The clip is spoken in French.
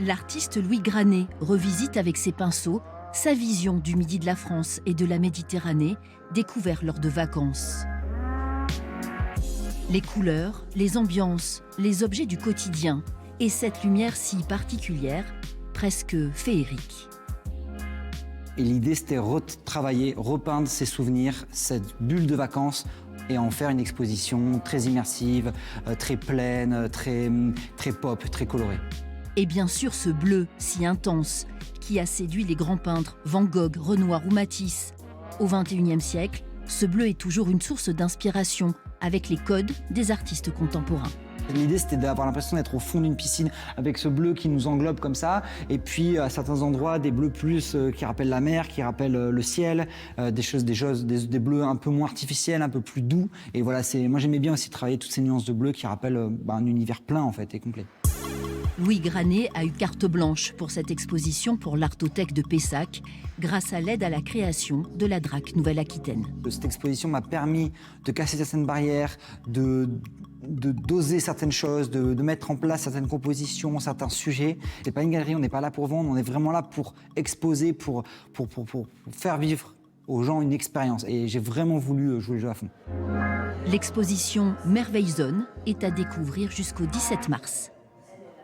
L'artiste Louis Granet revisite avec ses pinceaux sa vision du Midi de la France et de la Méditerranée, découvert lors de vacances. Les couleurs, les ambiances, les objets du quotidien et cette lumière si particulière, presque féerique. Et l'idée, c'était retravailler, repeindre ces souvenirs, cette bulle de vacances, et en faire une exposition très immersive, très pleine, très pop, très colorée. Et bien sûr ce bleu si intense qui a séduit les grands peintres Van Gogh, Renoir ou Matisse. Au XXIe siècle, ce bleu est toujours une source d'inspiration avec les codes des artistes contemporains. L'idée, c'était d'avoir l'impression d'être au fond d'une piscine avec ce bleu qui nous englobe comme ça. Et puis, à certains endroits, des bleus plus qui rappellent la mer, qui rappellent le ciel, des bleus un peu moins artificiels, un peu plus doux. Et voilà, moi, j'aimais bien aussi travailler toutes ces nuances de bleu qui rappellent un univers plein, en fait, et complet. Louis Granet a eu carte blanche pour cette exposition pour l'Artothèque de Pessac, grâce à l'aide à la création de la DRAC Nouvelle-Aquitaine. Cette exposition m'a permis de casser certaines barrières, d'oser certaines choses, de mettre en place certaines compositions, certains sujets. C'est pas une galerie, on n'est pas là pour vendre, on est vraiment là pour exposer, pour faire vivre aux gens une expérience. Et j'ai vraiment voulu jouer le jeu à fond. L'exposition Merveille Zone est à découvrir jusqu'au 17 mars.